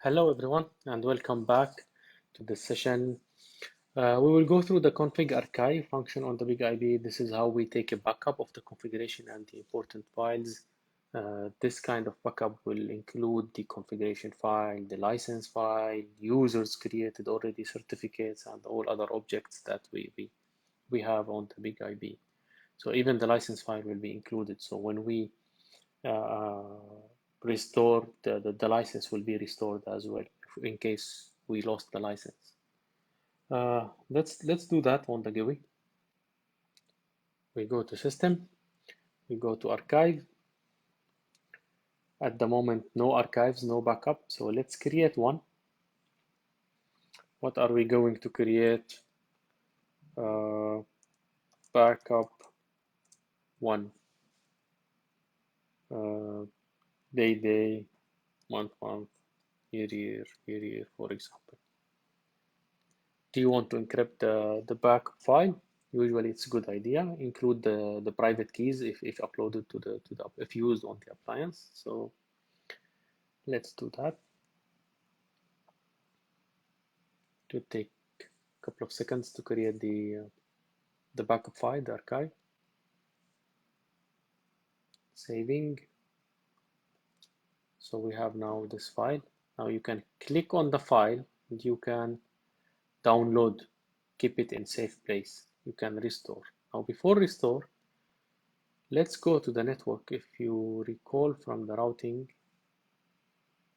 Hello everyone and welcome back to this session. We will go through the config archive function on the big IB. This is how we take a backup of the configuration and the important files. This kind of backup will include the configuration file, the license file, users created already, certificates, and all other objects that we have on the big IB. So even the license file will be included. So when we restore the license will be restored as well in case we lost the license. Let's do that on the GUI. We go to system, we go to archive. At the moment, no archives, no backup. So let's create one. What are we going to create? Backup one. Day, month, year, for example. Do you want to encrypt the backup file? Usually it's a good idea. Include the private keys if uploaded to the if used on the appliance. So let's do that. It will take a couple of seconds to create the backup file, the archive. Saving. So we have now this file. Now you can click on the file and you can download, keep it in safe place. You can restore. Now before restore, let's go to the network. If you recall from the routing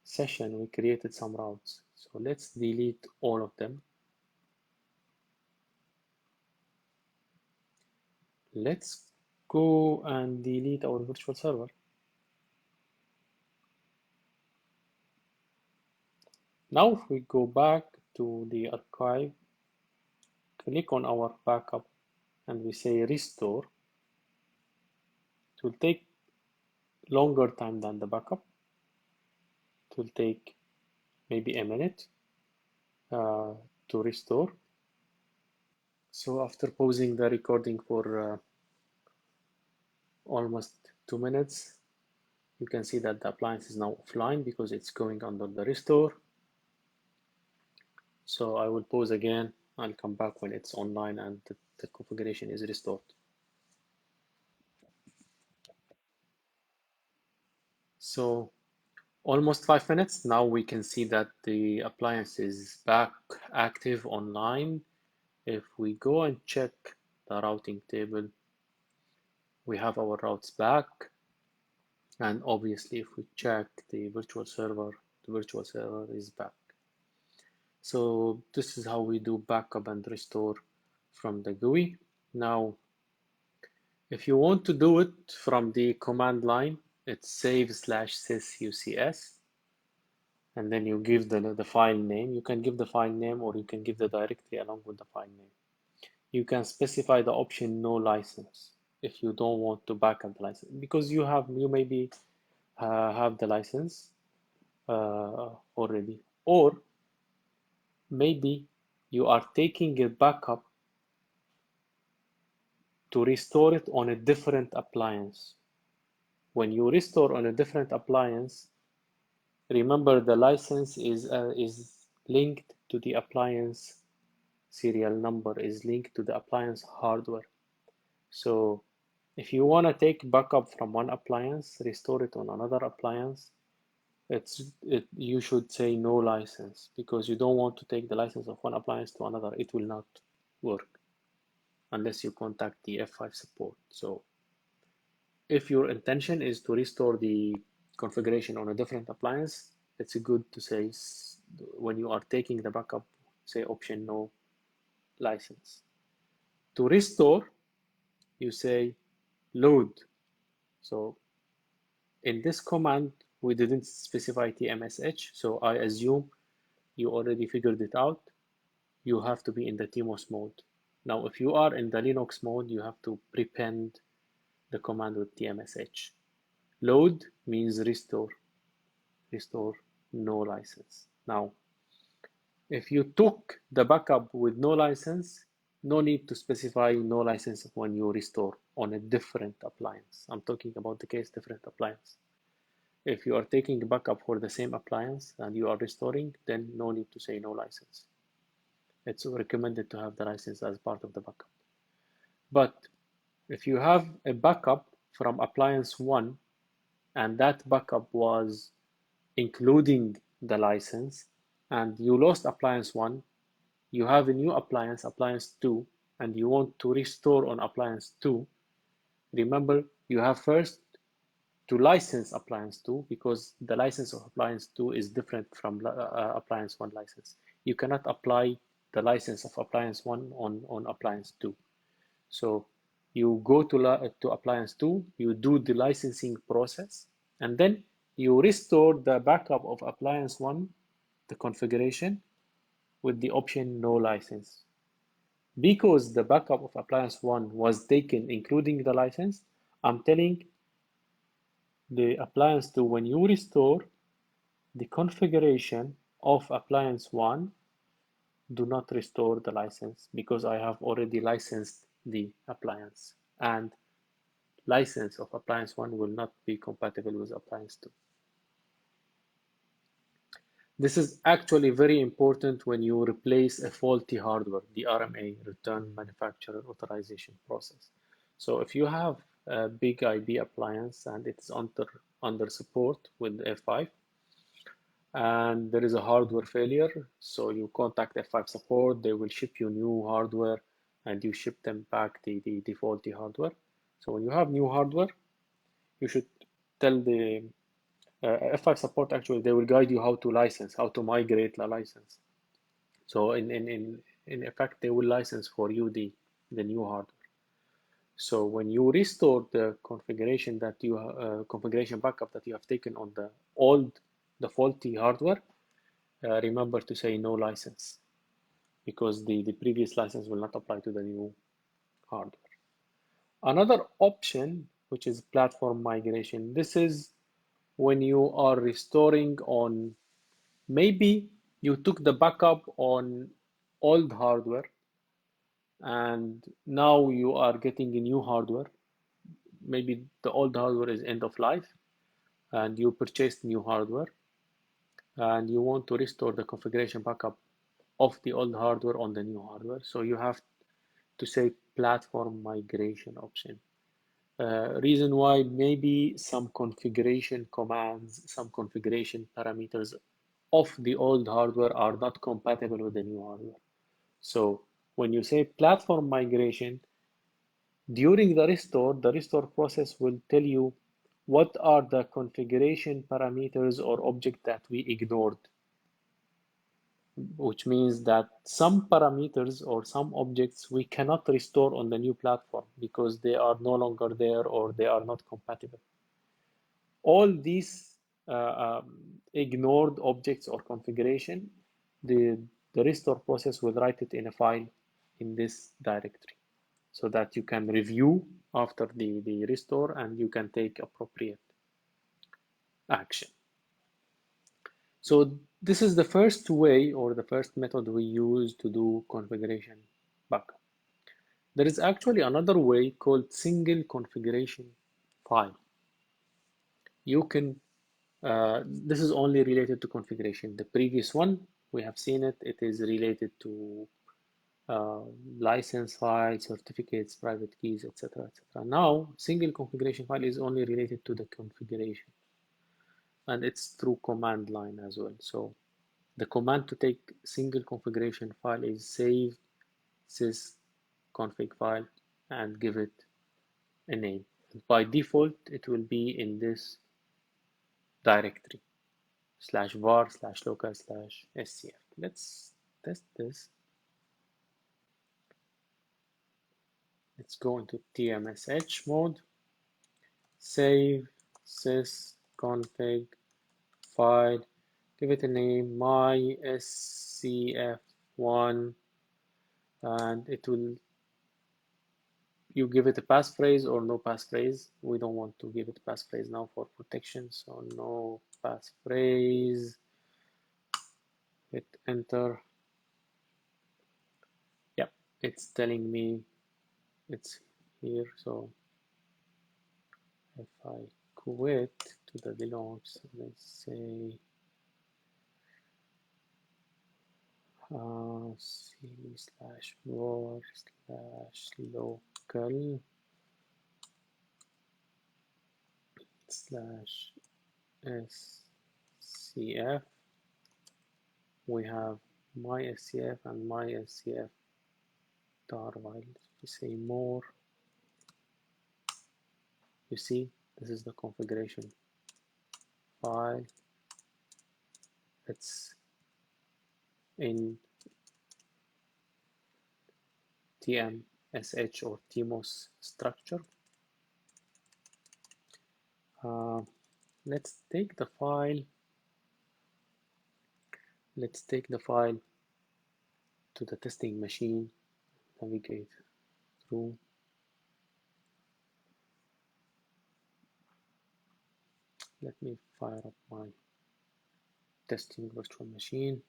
session, we created some routes. So let's delete all of them. Let's go and delete our virtual server. Now if we go back to the archive, click on our backup and we say restore, it will take longer time than the backup. It will take maybe a minute to restore. So after pausing the recording for almost 2 minutes, you can see that the appliance is now offline because it's going under the restore. So I will pause again. I'll come back when it's online and the configuration is restored. So almost 5 minutes. Now we can see that the appliance is back active online. If we go and check the routing table, we have our routes back. And obviously, if we check the virtual server is back. So this is how we do backup and restore from the GUI. Now, if you want to do it from the command line, it's save/sys UCS, and then you give the file name. You can give the file name or you can give the directory along with the file name. You can specify the option no license if you don't want to backup the license, because you maybe have the license already, or maybe you are taking a backup to restore it on a different appliance. When you restore on a different appliance, remember the license is linked to the appliance serial number, is linked to the appliance hardware. So if you want to take backup from one appliance, restore it on another appliance, you should say no license, because you don't want to take the license of one appliance to another. It will not work unless you contact the F5 support. So if your intention is to restore the configuration on a different appliance, it's good to say, when you are taking the backup, say option no license. To restore, you say load. So in this command, we didn't specify TMSH, so I assume you already figured it out. You have to be in the TMOS mode. Now, if you are in the Linux mode, you have to prepend the command with TMSH. Load means restore no license. Now, if you took the backup with no license, no need to specify no license when you restore on a different appliance. I'm talking about the case different appliance. If you are taking backup for the same appliance and you are restoring, then no need to say no license. It's recommended to have the license as part of the backup. But if you have a backup from appliance 1 and that backup was including the license, and you lost appliance 1, you have a new appliance, appliance 2, and you want to restore on appliance 2, remember you have first to license appliance 2 because the license of appliance 2 is different from appliance 1 license. You cannot apply the license of appliance 1 on appliance 2. So you go to appliance 2, you do the licensing process, and then you restore the backup of appliance 1, the configuration, with the option no license. Because the backup of appliance 1 was taken including the license, I'm telling the appliance 2 when you restore the configuration of appliance 1, do not restore the license because I have already licensed the appliance, and license of appliance 1 will not be compatible with appliance 2. This is actually very important when you replace a faulty hardware, the RMA, Return Manufacturer Authorization process. So if you have a big IB appliance and it's under support with F5, and there is a hardware failure, so you contact F5 support, they will ship you new hardware and you ship them back the faulty hardware. So when you have new hardware, you should tell the F5 support, actually they will guide you how to license, how to migrate the license. So in effect, they will license for you the new hardware. So when you restore the configuration that you configuration backup that you have taken on the faulty hardware, remember to say no license because the previous license will not apply to the new hardware. Another option, which is platform migration, this is when you are restoring on, maybe you took the backup on old hardware and now you are getting a new hardware. Maybe the old hardware is end of life and you purchased new hardware and you want to restore the configuration backup of the old hardware on the new hardware. So you have to say platform migration option. Reason why, maybe some configuration commands, some configuration parameters of the old hardware are not compatible with the new hardware. So when you say platform migration, during the restore process will tell you what are the configuration parameters or objects that we ignored, which means that some parameters or some objects we cannot restore on the new platform because they are no longer there or they are not compatible. All these ignored objects or configuration, the restore process will write it in a file in this directory so that you can review after the restore and you can take appropriate action. So this is the first way or the first method we use to do configuration backup. There is actually another way called single configuration file. You can, this is only related to configuration. The previous one, we have seen it, it is related to license files, certificates, private keys, etc., etc. Now, single configuration file is only related to the configuration, and it's through command line as well. So the command to take single configuration file is save sys config file and give it a name. By default, it will be in this directory /var/local/scf. Let's test this. Let's go into tmsh mode, save sys config file, give it a name, my scf1, and it will, you give it a passphrase or no passphrase. We don't want to give it a passphrase now for protection, so no passphrase. Hit enter. Yep, it's telling me it's here. So if I quit to the Linux. Let's say c/var/local/SCF. We have my SCF and my SCF tar files. We say more. You see, this is the configuration file. It's in TMSH or TMOS structure. Let's take the file. Let's take the file to the testing machine. Navigate through. Let me fire up my testing virtual machine.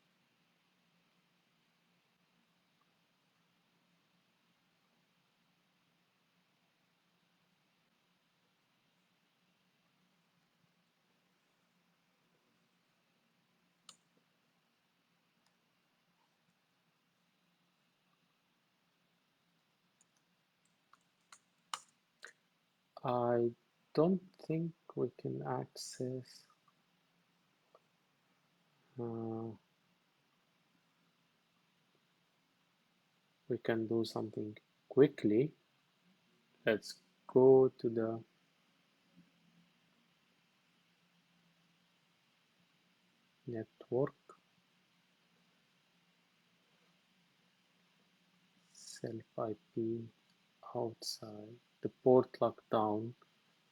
I don't think we can access we can do something quickly. Let's go to the network, self-IP outside the port lockdown.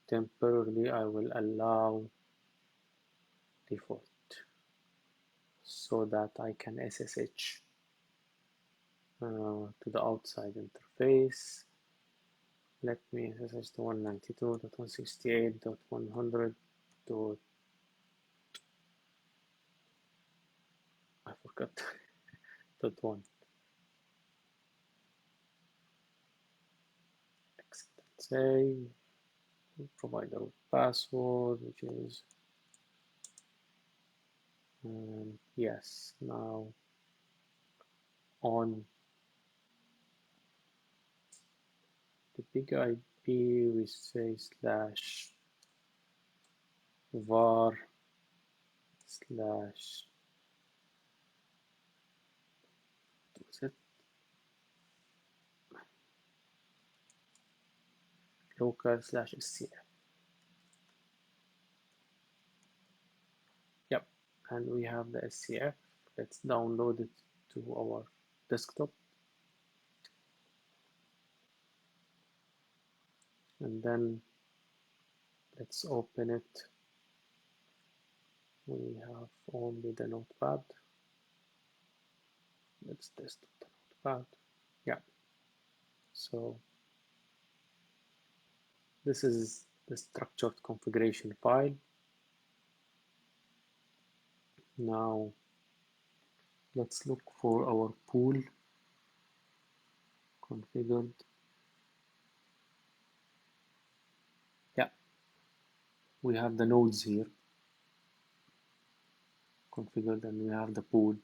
Temporarily, I will allow default so that I can SSH to the outside interface. Let me SSH to 192.168.100. I forgot .1. Exit and save. Provide the root password, which is yes. Now on the big IP, we say /var/ local/SCF. Yep, and we have the SCF. Let's download it to our desktop. And then let's open it. We have only the notepad. Let's test the notepad. Yeah. So this is the structured configuration file. Now let's look for our pool configured. Yeah, we have the nodes here configured, and we have the pool,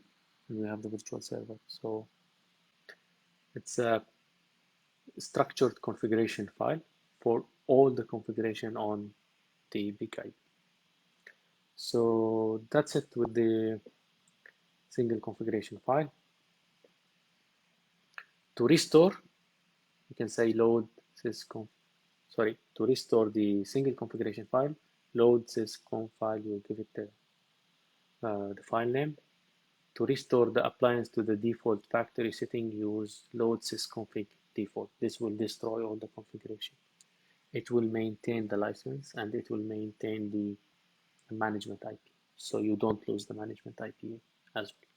and we have the virtual server. So it's a structured configuration file for all the configuration on the big IP. So that's it with the single configuration file. To restore, you can say load sysconf. Sorry, to restore the single configuration file, load sysconf file. You give it the file name. To restore the appliance to the default factory setting, use load sysconfig default. This will destroy all the configuration. It will maintain the license, and it will maintain the management IP, so you don't lose the management IP as well.